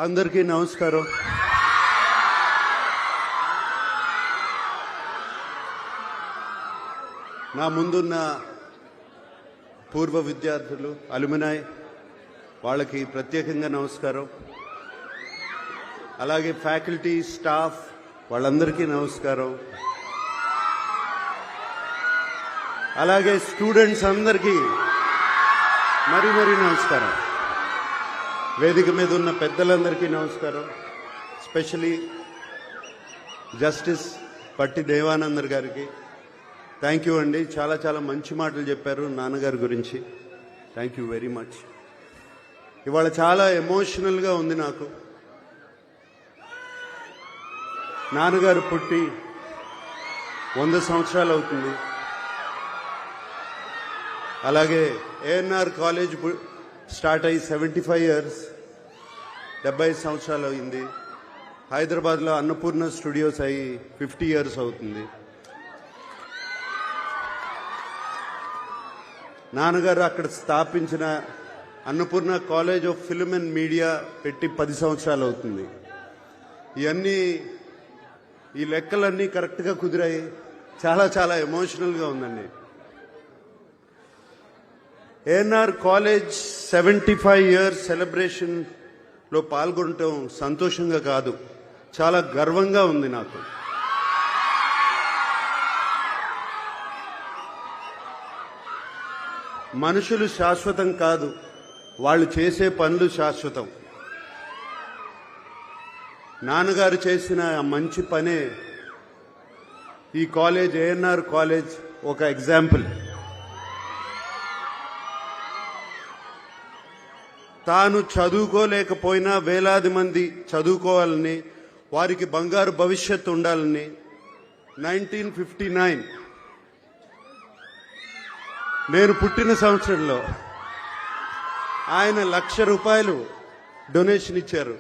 అందరికీ నమస్కారం. నా ముందున్న పూర్వ విద్యార్థులు అలుమినాయ్ వాళ్ళకి ప్రత్యేకంగా నమస్కారం. అలాగే ఫ్యాకల్టీ స్టాఫ్ వాళ్ళందరికీ నమస్కారం. అలాగే స్టూడెంట్స్ అందరికీ మరీ నమస్కారం. వేదిక మీద ఉన్న పెద్దలందరికీ నమస్కారం. స్పెషలీ జస్టిస్ పట్టి దేవానందర్ గారికి థ్యాంక్ యూ అండి. చాలా చాలా మంచి మాటలు చెప్పారు నాన్నగారి గురించి. Thank you very much. ఇవాళ చాలా ఎమోషనల్గా ఉంది నాకు. నాన్నగారు పుట్టి 100 సంవత్సరాలు అవుతుంది. అలాగే ఏఎన్ఆర్ కాలేజ్ స్టార్ట్ అయ్యి 75 ఇయర్స్, 75 సంవత్సరాలు అయింది. హైదరాబాద్లో అన్నపూర్ణ స్టూడియోస్ అయ్యి 50 ఇయర్స్ అవుతుంది. నాన్నగారు అక్కడ స్థాపించిన Annapurna college of film and media పెట్టి 10 సంవత్సరాలు అవుతుంది. ఇవన్నీ ఈ లెక్కలన్నీ కరెక్ట్గా కుదిరాయి. చాలా చాలా ఎమోషనల్గా ఉందండి. ఏఎన్ఆర్ కాలేజ్ 75 ఇయర్స్ సెలబ్రేషన్లో పాల్గొనటం సంతోషంగా కాదు, చాలా గర్వంగా ఉంది నాకు. మనుషులు శాశ్వతం కాదు, వాళ్ళు చేసే పనులు శాశ్వతం. నాన్నగారు చేసిన మంచి పనే ఈ కాలేజ్, ఏఎన్ఆర్ కాలేజ్ ఒక ఎగ్జాంపుల్. తాను చదువుకోలేకపోయినా వేలాది మంది చదువుకోవాలని, వారికి బంగారు భవిష్యత్తు ఉండాలని 1959 నేను పుట్టిన సంవత్సరంలో ఆయన ₹1,00,000 డొనేషన్ ఇచ్చారు.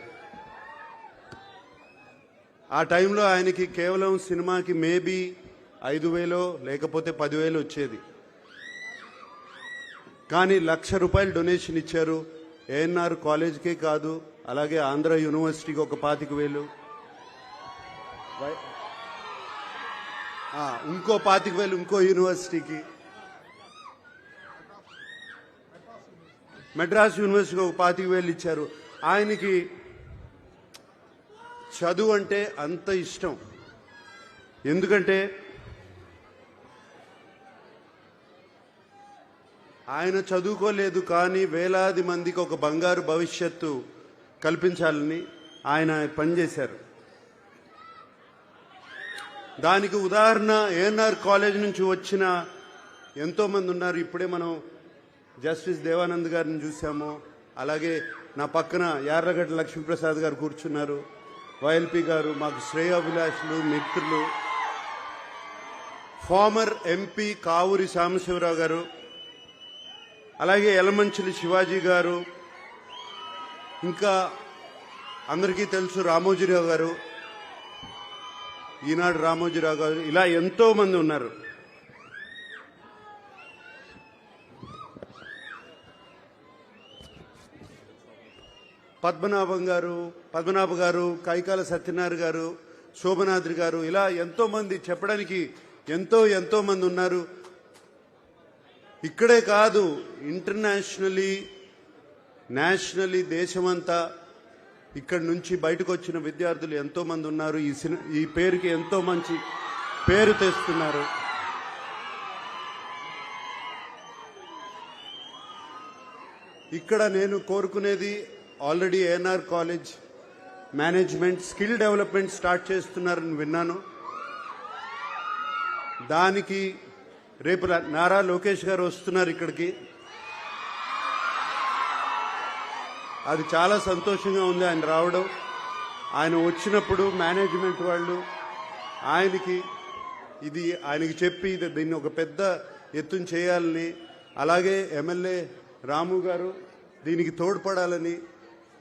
ఆ టైంలో ఆయనకి కేవలం సినిమాకి మేబీ 5,000 లేకపోతే 10,000 వచ్చేది. కానీ ₹1,00,000 డొనేషన్ ఇచ్చారు. ఏఎన్ఆర్ కాలేజ్కే కాదు, అలాగే ఆంధ్ర యూనివర్సిటీకి ఒక 25,000, ఇంకో 25,000 ఇంకో యూనివర్సిటీకి, మెడ్రాస్ యూనివర్సిటీకి ఒక 25,000 ఇచ్చారు. ఆయనకి చదువు అంటే అంత ఇష్టం. ఎందుకంటే ఆయన చదువుకోలేదు, కానీ వేలాది మందికి ఒక బంగారు భవిష్యత్తు కల్పించాలని ఆయన పనిచేశారు. దానికి ఉదాహరణ ఏఎన్ఆర్ కాలేజ్ నుంచి వచ్చిన ఎంతోమంది ఉన్నారు. ఇప్పుడే మనం జస్టిస్ దేవానంద్ గారిని చూసాము. అలాగే నా పక్కన యార్లగడ్డ లక్ష్మీప్రసాద్ గారు కూర్చున్నారు. వైఎల్పి గారు మాకు శ్రేయోభిలాషులు, మిత్రులు. ఫార్మర్ ఎంపీ కావూరి సాంబశివరావు గారు, అలాగే యలమంచిలి శివాజీ గారు, ఇంకా అందరికీ తెలుసు రామోజీరావు గారు, ఈనాడు రామోజీరావు గారు, ఇలా ఎంతో మంది ఉన్నారు. పద్మనాభ గారు, కైకాల సత్యనారాయణ గారు, శోభనాద్రి గారు, ఇలా ఎంతో మంది, చెప్పడానికి ఎంతో మంది ఉన్నారు. ఇక్కడే కాదు, ఇంటర్నేషనలీ, నేషనలీ, దేశమంతా ఇక్కడి నుంచి బయటకు వచ్చిన విద్యార్థులు ఎంతో మంది ఉన్నారు. ఈ పేరుకి ఎంతో మంచి పేరు తెస్తున్నారు. ఇక్కడ నేను కోరుకునేది, already ANR college management skill development start చేస్తున్నారని విన్నాను. దానికి రేపు నారా లోకేష్ గారు వస్తున్నారు ఇక్కడికి. అది చాలా సంతోషంగా ఉంది ఆయన రావడం. ఆయన వచ్చినప్పుడు మేనేజ్మెంట్ వాళ్ళు ఆయనకి చెప్పి దీన్ని ఒక పెద్ద ఎత్తున చేయాలని, అలాగే ఎమ్మెల్యే రాము గారు దీనికి తోడ్పడాలని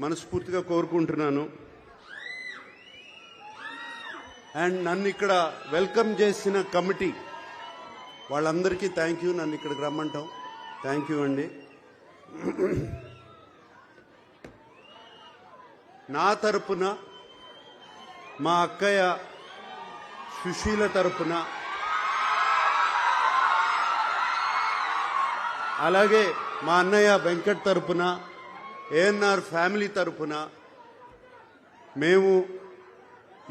మనస్ఫూర్తిగా కోరుకుంటున్నాను. అండ్ నన్ను ఇక్కడ వెల్కమ్ చేసిన కమిటీ వాళ్ళందరికీ థ్యాంక్ యూ. నన్ను ఇక్కడికి రమ్మంటాం. థ్యాంక్ యూ అండి. నా తరపున, మా అక్కయ్య సుశీల తరపున, అలాగే మా అన్నయ్య వెంకట్ తరపున, ఏఎన్ఆర్ ఫ్యామిలీ తరపున మేము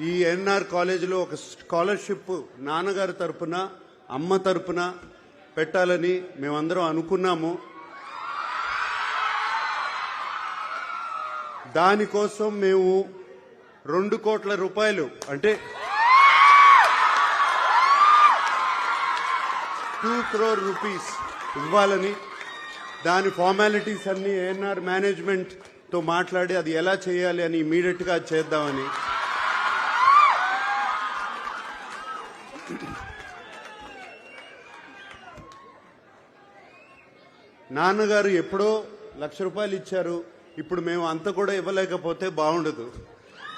ఈ ఎన్ఆర్ కాలేజీలో ఒక స్కాలర్షిప్ నాన్నగారి తరపున, అమ్మ తరపున పెట్టాలని మేమందరం అనుకున్నాము. దానికోసం మేము 2 కోట్ల రూపాయలు అంటే 2 crore రూపీస్ ఇవ్వాలని, దాని ఫార్మాలిటీస్ అన్ని ఏఎన్ఆర్ మేనేజ్మెంట్ తో మాట్లాడి అది ఎలా చేయాలి అని ఇమీడియట్ గా చేద్దామని. నాన్నగారు ఎప్పుడో ₹1,00,000 ఇచ్చారు. ఇప్పుడు మేము అంత కూడా ఇవ్వలేకపోతే బాగుండదు.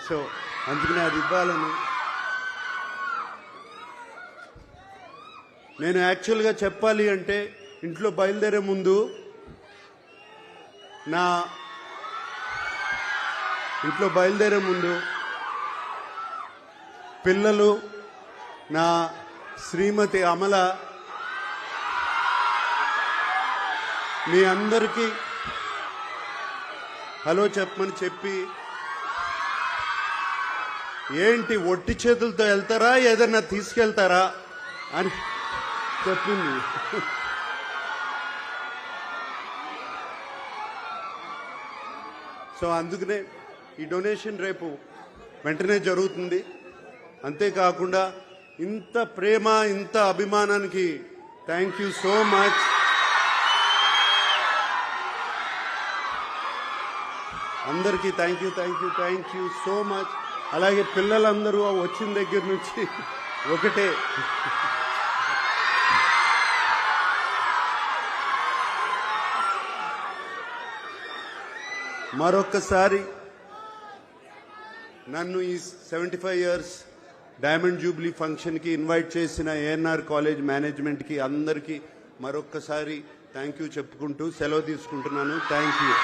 సో అందుకనే అది ఇవ్వాలని. నేను యాక్చువల్గా చెప్పాలి అంటే ఇంట్లో బయలుదేరే ముందు పిల్లలు, నా శ్రీమతి అమల, మీ అందరికీ హలో చెప్పమని చెప్పి, ఏంటి ఒట్టి చేతులతో వెళ్తారా ఏదన్నా తీసుకెళ్తారా అని చెప్పింది. సో అందుకనే ఈ డొనేషన్ రేపు వెంటనే జరుగుతుంది. అంతేకాకుండా ఇంత ప్రేమ, ఇంత అభిమానానికి థ్యాంక్ యూ సో మచ్. అందరికీ థ్యాంక్ యూ సో మచ్. అలాగే పిల్లలందరూ వచ్చిన దగ్గర నుంచి ఒకటే మరొక్కసారి నన్ను ఈ 75 years డైమండ్ జూబ్లీ ఫంక్షన్కి ఇన్వైట్ చేసిన ఏఎన్ఆర్ కాలేజ్ మేనేజ్మెంట్కి అందరికీ మరొక్కసారి థ్యాంక్ యూ చెప్పుకుంటూ సెలవు తీసుకుంటున్నాను. Thank you.